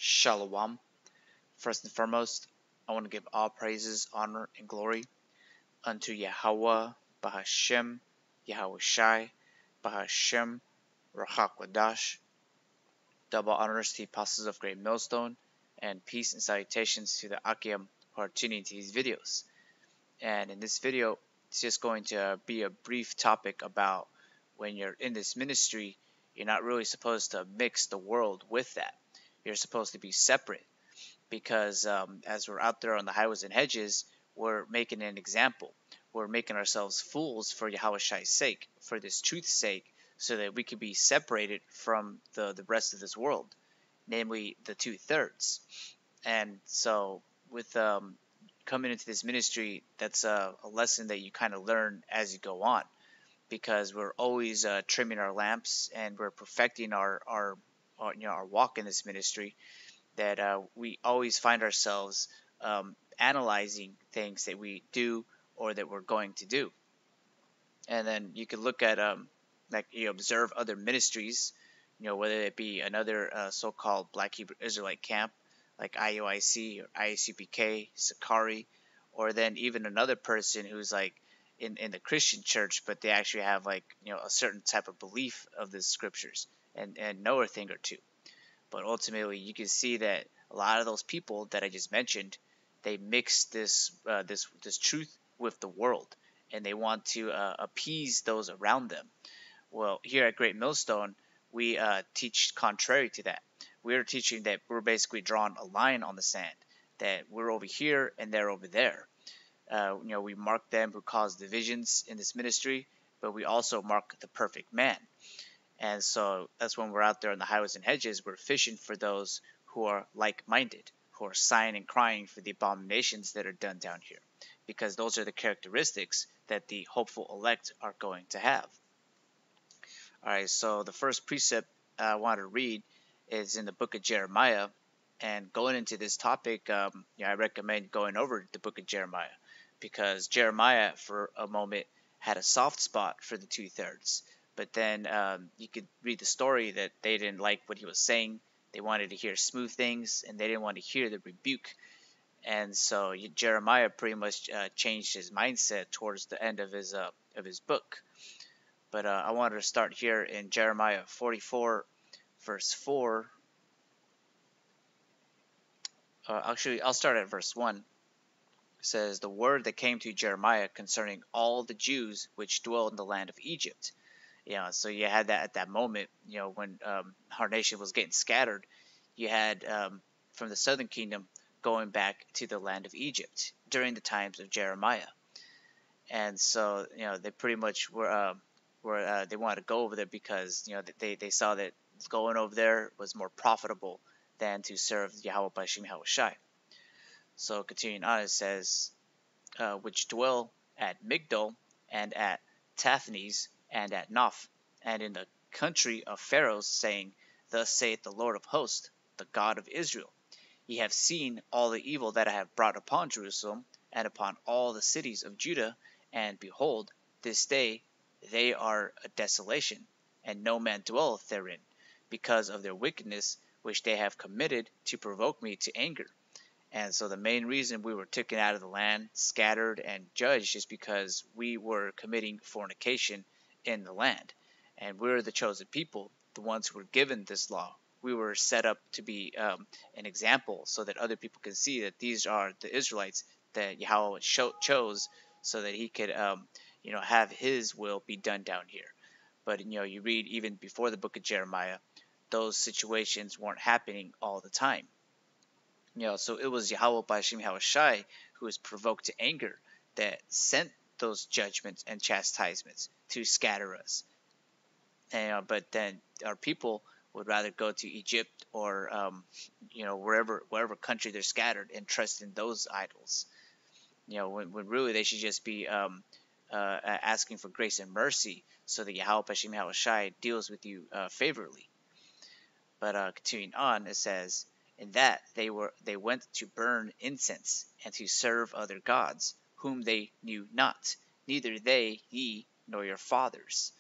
Shalom. First and foremost, I want to give all praises, honor, and glory unto Yahweh, Bahashem, Yahweh Shai, Bahashem, Rachakwadash. Double honors to the apostles of Great Millstone, and peace and salutations to the Akim who are tuning into these videos. And in this video, it's just going to be a brief topic about when you're in this ministry, you're not really supposed to mix the world with that. You're supposed to be separate. Because as we're out there on the highways and hedges, we're making an example. We're making ourselves fools for Yahweh Shai's sake, for this truth's sake, so that we can be separated from the rest of this world, namely the 2/3. And so with coming into this ministry, that's a lesson that you kind of learn as you go on, because we're always trimming our lamps and we're perfecting our walk in this ministry, that we always find ourselves analyzing things that we do or that we're going to do. And then you can look at like you observe other ministries, whether it be another so-called Black Hebrew Israelite camp like IUIC or ISUPK, Sakari, or then even another person who's like in the Christian church, but they actually have like a certain type of belief of the scriptures and know a thing or two. But ultimately, you can see that a lot of those people that I just mentioned, they mix this truth with the world, and they want to appease those around them. Well, here at Great Millstone, we teach contrary to that. We're teaching that we're basically drawing a line on the sand, that we're over here and they're over there. We mark them who cause divisions in this ministry, but we also mark the perfect man. And so that's when we're out there on the highways and hedges, we're fishing for those who are like-minded, who are sighing and crying for the abominations that are done down here, because those are the characteristics that the hopeful elect are going to have. All right, so the first precept I want to read is in the book of Jeremiah. And going into this topic, I recommend going over the book of Jeremiah, because Jeremiah, for a moment, had a soft spot for the 2/3. But then you could read the story that they didn't like what he was saying. They wanted to hear smooth things, and they didn't want to hear the rebuke. And so Jeremiah pretty much changed his mindset towards the end of his book. But I wanted to start here in Jeremiah 44, verse 4. Actually, I'll start at verse 1. It says, "The word that came to Jeremiah concerning all the Jews which dwell in the land of Egypt." So you had that at that moment, when our nation was getting scattered, you had from the southern kingdom going back to the land of Egypt during the times of Jeremiah. And so, they pretty much were they wanted to go over there because, they saw that going over there was more profitable than to serve Yahweh Bashim Yahweh Shai. So continuing on, it says, which dwell at Migdol and at Taphnes and at Noph, and in the country of Pharaohs, saying, Thus saith the Lord of hosts, the God of Israel, Ye have seen all the evil that I have brought upon Jerusalem, and upon all the cities of Judah, and behold, this day they are a desolation, and no man dwelleth therein, because of their wickedness which they have committed to provoke me to anger. And so the main reason we were taken out of the land, scattered, and judged is because we were committing fornication in the land. And we're the chosen people, the ones who were given this law. We were set up to be an example so that other people can see that these are the Israelites that Yahweh chose so that he could have his will be done down here. But you read even before the book of Jeremiah, those situations weren't happening all the time. So it was Yahweh Bashim Yahweh Shai who was provoked to anger that sent those judgments and chastisements to scatter us. But then our people would rather go to Egypt or wherever country they're scattered and trust in those idols. When really they should just be asking for grace and mercy so that Yahweh Bashim Yahweh Shai deals with you favorably. But continuing on, it says, in that they went to burn incense and to serve other gods, whom they knew not, neither they, ye, nor your fathers.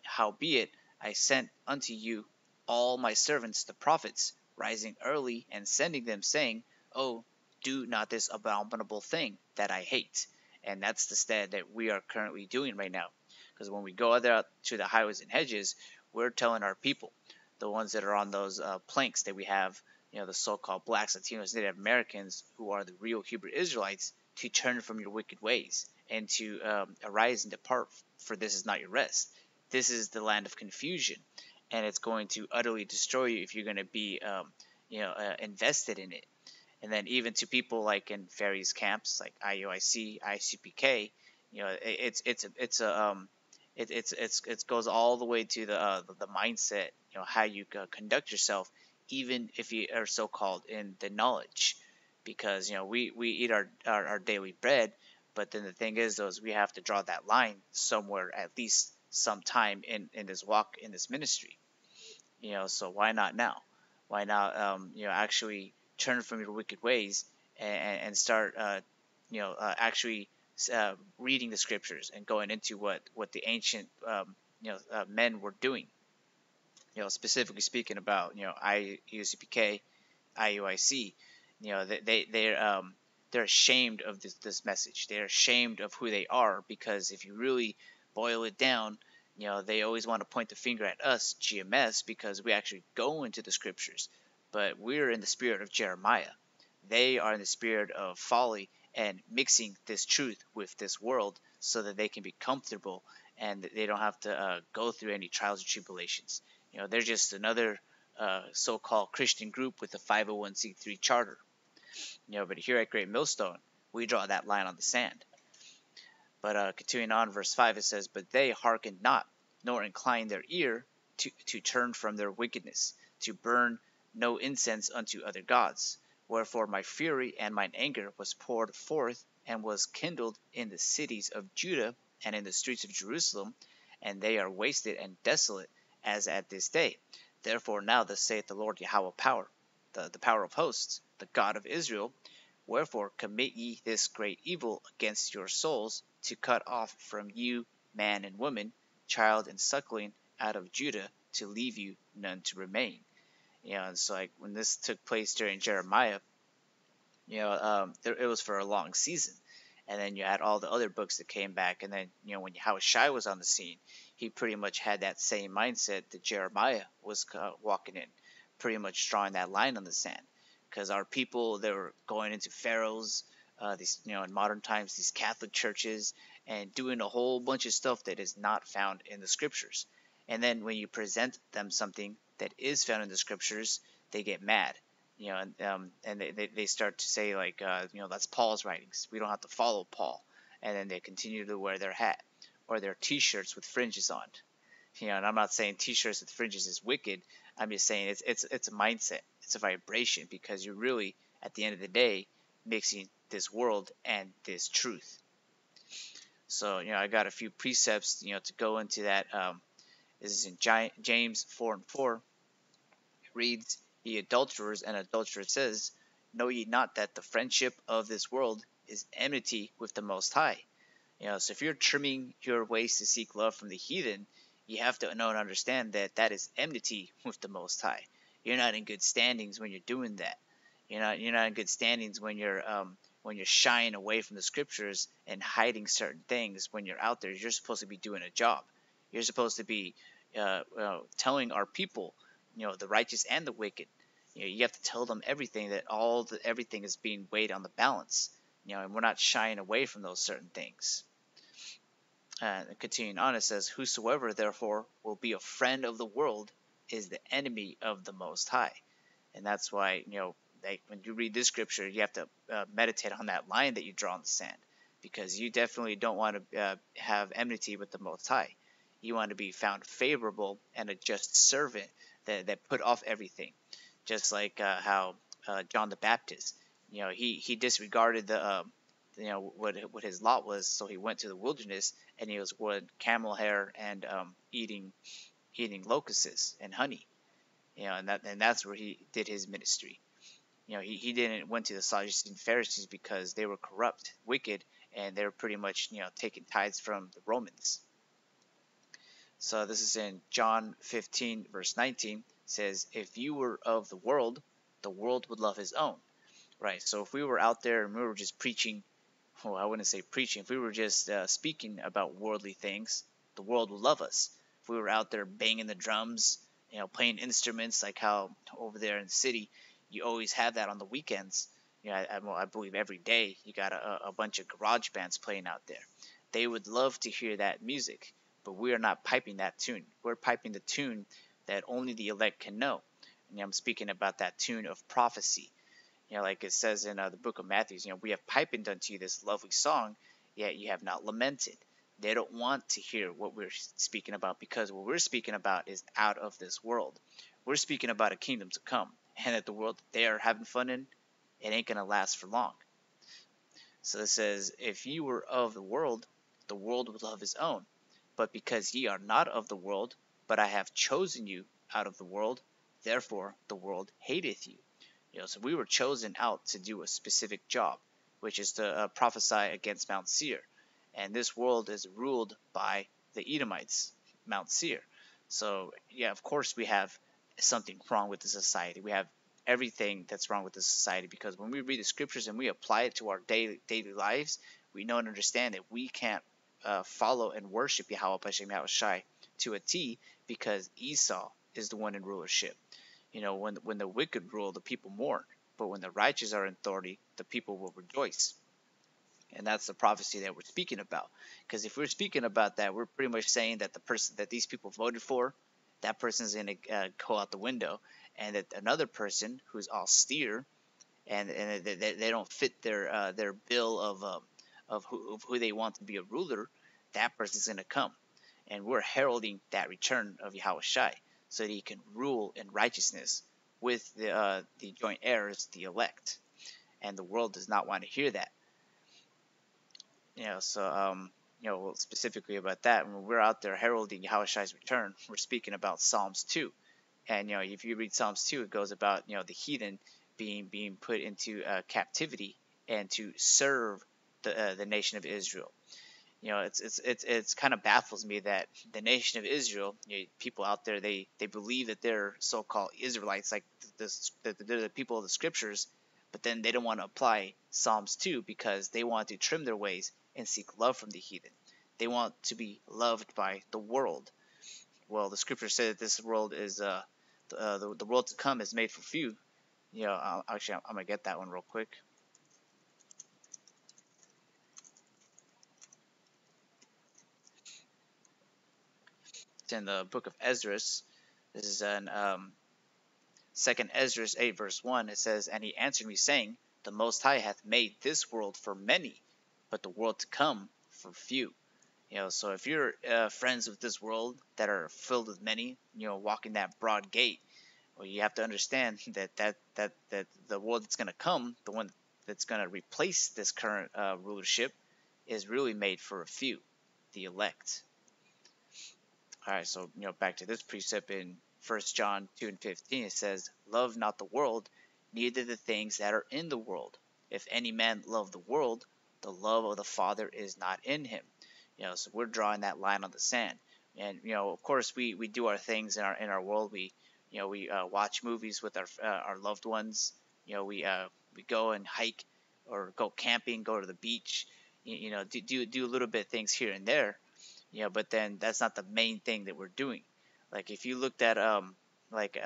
Howbeit I sent unto you all my servants the prophets, rising early and sending them, saying, "Oh, do not this abominable thing that I hate." And that's the stand that we are currently doing right now. Because when we go out there to the highways and hedges, we're telling our people, the ones that are on those planks that we have, the so-called blacks, Latinos, Native Americans, who are the real Hebrew Israelites, to turn from your wicked ways and to arise and depart, for this is not your rest. This is the land of confusion, and it's going to utterly destroy you if you're going to be, invested in it. And then even to people like in various camps like IUIC, ICPK, it goes all the way to the mindset, how you conduct yourself, even if you are so called in the knowledge, because we eat our daily bread, but then the thing is, though, is we have to draw that line somewhere, at least sometime in this walk, in this ministry. So why not now? Why not actually turn from your wicked ways, and start actually reading the scriptures and going into what the ancient men were doing. Specifically speaking about IUCPK, IUIC. They're ashamed of this message. They're ashamed of who they are, because if you really boil it down, they always want to point the finger at us, GMS, because we actually go into the scriptures. But we're in the spirit of Jeremiah. They are in the spirit of folly and mixing this truth with this world so that they can be comfortable and they don't have to go through any trials or tribulations. They're just another so-called Christian group with a 501c3 charter. But here at Great Millstone, we draw that line on the sand. But continuing on, verse 5, it says, "But they hearkened not, nor inclined their ear to turn from their wickedness, to burn no incense unto other gods. Wherefore my fury and mine anger was poured forth, and was kindled in the cities of Judah and in the streets of Jerusalem, and they are wasted and desolate, as at this day. Therefore now thus saith the Lord Yahweh power, the power of hosts, the God of Israel, wherefore commit ye this great evil against your souls, to cut off from you man and woman, child and suckling out of Judah, to leave you none to remain." And so like when this took place during Jeremiah, it was for a long season. And then you had all the other books that came back, and then when Yahushua was on the scene, he pretty much had that same mindset that Jeremiah was walking in, pretty much drawing that line on the sand. Because our people, they were going into pharaohs, these in modern times, these Catholic churches, and doing a whole bunch of stuff that is not found in the scriptures. And then when you present them something that is found in the scriptures, they get mad. And they start to say like, that's Paul's writings. We don't have to follow Paul. And then they continue to wear their hat or their T-shirts with fringes on. And I'm not saying T-shirts with fringes is wicked. I'm just saying it's a mindset. It's a vibration, because you're really, at the end of the day, mixing this world and this truth. So I got a few precepts to go into that. This is in James 4:4. It reads, "Ye adulterers and adulteresses, know ye not that the friendship of this world is enmity with the Most High?" So if you're trimming your ways to seek love from the heathen, you have to know and understand that that is enmity with the Most High. You're not in good standings when you're doing that. You're not in good standings when you're shying away from the scriptures and hiding certain things. When you're out there, you're supposed to be doing a job. You're supposed to be telling our people, the righteous and the wicked. You have to tell them everything, that everything is being weighed on the balance. And we're not shying away from those certain things. And continuing on, it says, "Whosoever therefore will be a friend of the world is the enemy of the Most High." And that's why, like when you read this scripture, you have to meditate on that line that you draw in the sand, because you definitely don't want to have enmity with the Most High. You want to be found favorable and a just servant that put off everything, just like how John the Baptist, he disregarded the what his lot was, so he went to the wilderness and he was with camel hair and eating locusts and honey, and that's where he did his ministry. He didn't went to the Sadducees and Pharisees because they were corrupt, wicked, and they were pretty much taking tithes from the Romans. So this is in John 15 verse 19. says, if you were of the world would love his own. Right. So if we were out there and we were just preaching, well, I wouldn't say preaching, if we were just speaking about worldly things, the world would love us. If we were out there banging the drums, playing instruments, like how over there in the city, you always have that on the weekends. I believe every day you got a bunch of garage bands playing out there. They would love to hear that music, but we are not piping that tune. We're piping the tune that only the elect can know. And I'm speaking about that tune of prophecy. Like it says in the book of Matthew, we have piped unto you this lovely song, yet you have not lamented. They don't want to hear what we're speaking about, because what we're speaking about is out of this world. We're speaking about a kingdom to come, and that the world that they are having fun in, it ain't going to last for long. So it says, if you were of the world would love his own. But because ye are not of the world, but I have chosen you out of the world, therefore the world hateth you. So we were chosen out to do a specific job, which is to prophesy against Mount Seir. And this world is ruled by the Edomites, Mount Seir. So, yeah, of course we have something wrong with the society. We have everything that's wrong with the society, because when we read the scriptures and we apply it to our daily lives, we know and understand that we can't follow and worship Yahweh Hashem Yahushai to a T, because Esau is the one in rulership. When the wicked rule, the people mourn, but when the righteous are in authority, the people will rejoice. And that's the prophecy that we're speaking about. Because if we're speaking about that, we're pretty much saying that the person that these people voted for, that person's going to go out the window, and that another person who's austere and they don't fit their bill of who they want to be a ruler, that person's going to come. And we're heralding that return of Yahweh Shai, so that he can rule in righteousness with the joint heirs, the elect. And the world does not want to hear that. Specifically about that, when we're out there heralding Yahweh Shai's return, we're speaking about Psalms 2. And if you read Psalms 2, it goes about the heathen being put into captivity and to serve the nation of Israel. It's kind of baffles me that the nation of Israel, people out there, they believe that they're so-called Israelites, like they're the people of the scriptures, but then they don't want to apply Psalms 2, because they want to trim their ways and seek love from the heathen. They want to be loved by the world. Well, the scripture says that this world is the world to come is made for few. Actually, I'm gonna get that one real quick. It's in the book of Esdras. This is in Second Esdras 8 verse 1. It says, "And he answered me, saying, The Most High hath made this world for many, but the world to come for few." So if you're friends with this world that are filled with many, walking that broad gate, well, you have to understand that the world that's going to come, the one that's going to replace this current rulership, is really made for a few, the elect. All right, so back to this precept in 1 John 2 and 15, it says, "Love not the world, neither the things that are in the world. If any man love the world, the love of the Father is not in him." So we're drawing that line on the sand. And of course, we do our things in our world. We watch movies with our loved ones. We go and hike or go camping, go to the beach. Do a little bit of things here and there. But then that's not the main thing that we're doing. Like if you looked at like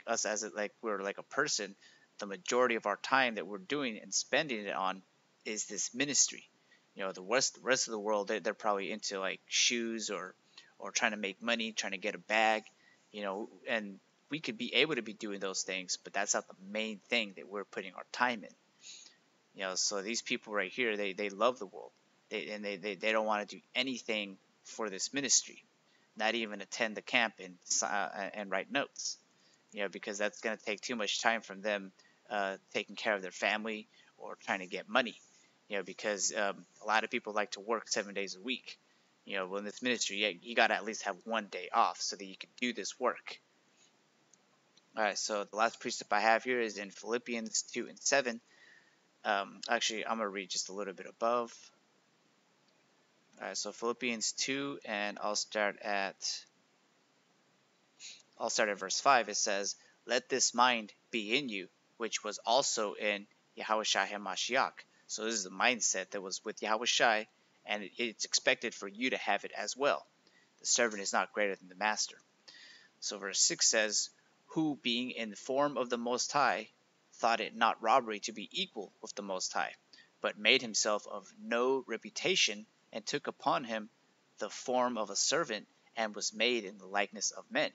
us as like we're like a person, the majority of our time that we're doing and spending it on is this ministry. The rest of the world, they're probably into like shoes or trying to make money, trying to get a bag, and we could be able to be doing those things, but that's not the main thing that we're putting our time in. So these people right here, they love the world. They don't want to do anything for this ministry, not even attend the camp and write notes, because that's going to take too much time from them taking care of their family or trying to get money, because a lot of people like to work 7 days a week. Well, in this ministry, you got to at least have one day off so that you can do this work. All right, so the last precept I have here is in Philippians 2 and 7. Actually, I'm going to read just a little bit above. Alright, so Philippians 2, and I'll start at I'll start at verse 5. It says, "Let this mind be in you, which was also in Yahushua HaMashiach." So this is the mindset that was with Yahushua, and it's expected for you to have it as well. The servant is not greater than the master. So verse 6 says, "Who being in the form of the Most High, thought it not robbery to be equal with the Most High, but made himself of no reputation, and took upon him the form of a servant, and was made in the likeness of men.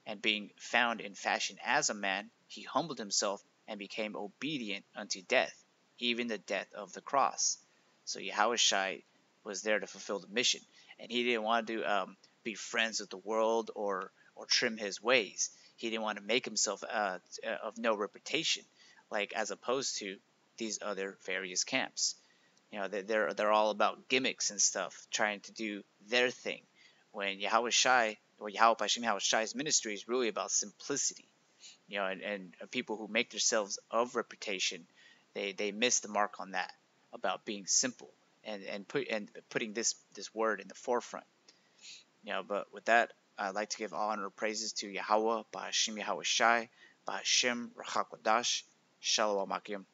And being found in fashion as a man, he humbled himself, and became obedient unto death, even the death of the cross." So Yahushua was there to fulfill the mission, and he didn't want to be friends with the world or trim his ways. He didn't want to make himself of no reputation, like as opposed to these other various camps. They're all about gimmicks and stuff, trying to do their thing. When Yahushua or Yahushua's ministry is really about simplicity. And people who make themselves of reputation, they miss the mark on that, about being simple and putting this word in the forefront. But with that, I'd like to give all honor and praises to Yahweh, Ba'Hashem Yahushai, Ba'Hashem Rachakwadash, Shalom Akim.